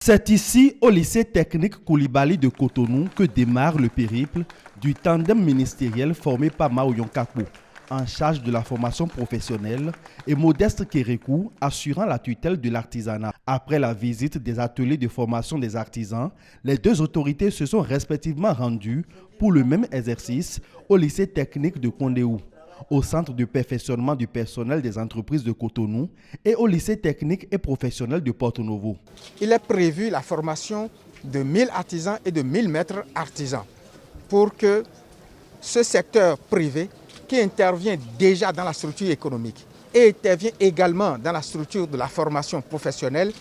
C'est ici, au lycée technique Koulibaly de Cotonou, que démarre le périple du tandem ministériel formé par Mao Yonkakou, en charge de la formation professionnelle, et Modeste Kérékou, assurant la tutelle de l'artisanat. Après la visite des ateliers de formation des artisans, les deux autorités se sont respectivement rendues pour le même exercice au lycée technique de Kondéou, au centre de perfectionnement du personnel des entreprises de Cotonou et au lycée technique et professionnel de Porto-Novo. Il est prévu la formation de 1000 artisans et de 1000 maîtres artisans pour que ce secteur privé qui intervient déjà dans la structure économique et intervient également dans la structure de la formation professionnelle,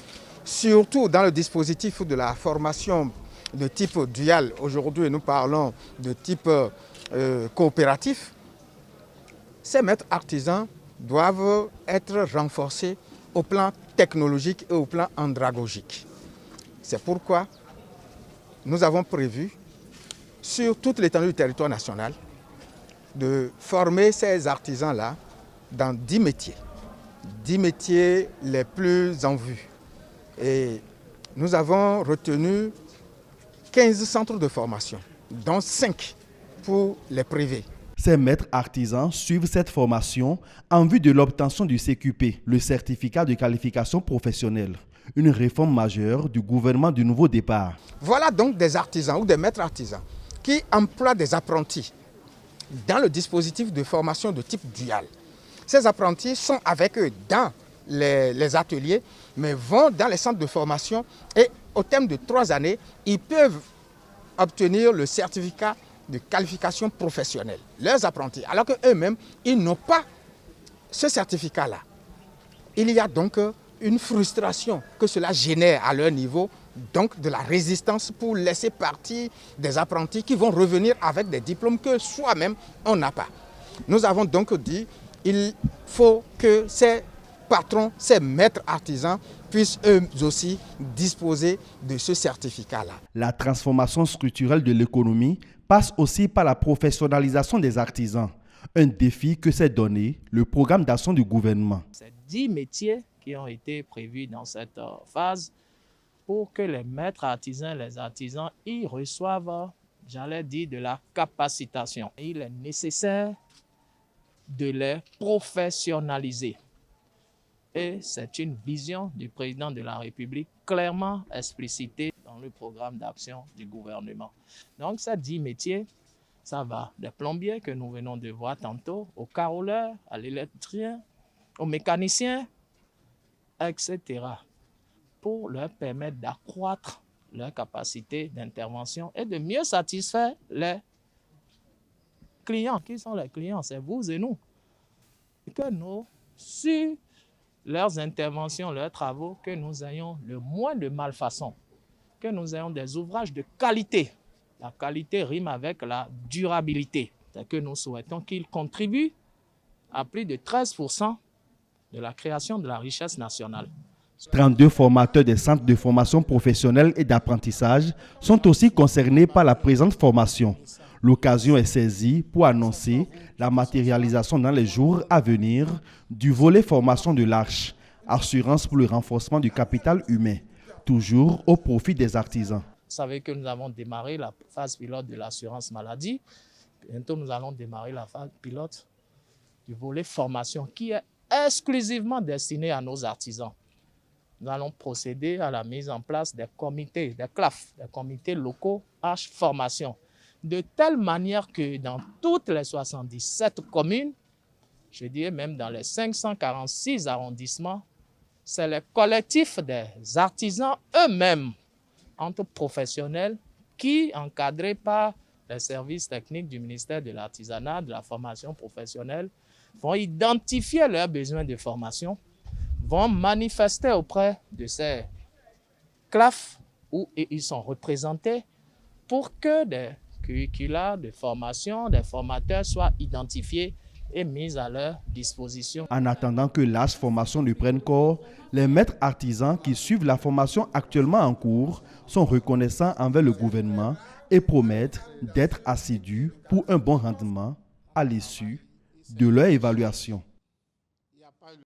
surtout dans le dispositif de la formation de type dual. Aujourd'hui, nous parlons de type coopératif. Ces maîtres artisans doivent être renforcés au plan technologique et au plan andragogique. C'est pourquoi nous avons prévu, sur toute l'étendue du territoire national, de former ces artisans-là dans 10 métiers. 10 métiers les plus en vue. Et nous avons retenu 15 centres de formation, dont 5 pour les privés. Ces maîtres artisans suivent cette formation en vue de l'obtention du CQP, le certificat de qualification professionnelle, une réforme majeure du gouvernement du nouveau départ. Voilà donc des artisans ou des maîtres artisans qui emploient des apprentis dans le dispositif de formation de type dual. Ces apprentis sont avec eux dans les ateliers, mais vont dans les centres de formation et au terme de 3 années, ils peuvent obtenir le certificat de qualification professionnelle, leurs apprentis, alors qu'eux-mêmes, ils n'ont pas ce certificat-là. Il y a donc une frustration que cela génère à leur niveau, donc de la résistance pour laisser partir des apprentis qui vont revenir avec des diplômes que soi-même, on n'a pas. Nous avons donc dit qu'il faut que ces patrons, ces maîtres artisans puissent eux aussi disposer de ce certificat-là. La transformation structurelle de l'économie passe aussi par la professionnalisation des artisans, un défi que s'est donné le programme d'action du gouvernement. C'est 10 métiers qui ont été prévus dans cette phase pour que les maîtres artisans, les artisans, y reçoivent, j'allais dire, de la capacitation. Il est nécessaire de les professionnaliser. Et c'est une vision du président de la République clairement explicitée dans le programme d'action du gouvernement. Donc, ces 10 métiers, ça va des plombiers que nous venons de voir tantôt, aux caroleurs, à l'électricien, aux mécaniciens, etc., pour leur permettre d'accroître leur capacité d'intervention et de mieux satisfaire les clients. Qui sont les clients? C'est vous et nous. Et que nous, sur leurs interventions, leurs travaux, que nous ayons le moins de malfaçons, que nous ayons des ouvrages de qualité. La qualité rime avec la durabilité. C'est que nous souhaitons qu'ils contribuent à plus de 13% de la création de la richesse nationale. 32 formateurs des centres de formation professionnelle et d'apprentissage sont aussi concernés par la présente formation. L'occasion est saisie pour annoncer la matérialisation dans les jours à venir du volet formation de l'Arche, assurance pour le renforcement du capital humain, toujours au profit des artisans. Vous savez que nous avons démarré la phase pilote de l'assurance maladie. Bientôt, nous allons démarrer la phase pilote du volet formation qui est exclusivement destiné à nos artisans. Nous allons procéder à la mise en place des comités, des CLAF, des comités locaux Arche Formation, de telle manière que dans toutes les 77 communes, je dirais même dans les 546 arrondissements, c'est les collectifs des artisans eux-mêmes, entre professionnels, qui, encadrés par les services techniques du ministère de l'Artisanat, de la formation professionnelle, vont identifier leurs besoins de formation, vont manifester auprès de ces CLAF où ils sont représentés pour que des curricula de formation, des formateurs soient identifiés et mis à leur disposition. En attendant que l'Arche Formation ne prenne corps, les maîtres artisans qui suivent la formation actuellement en cours sont reconnaissants envers le gouvernement et promettent d'être assidus pour un bon rendement à l'issue de leur évaluation.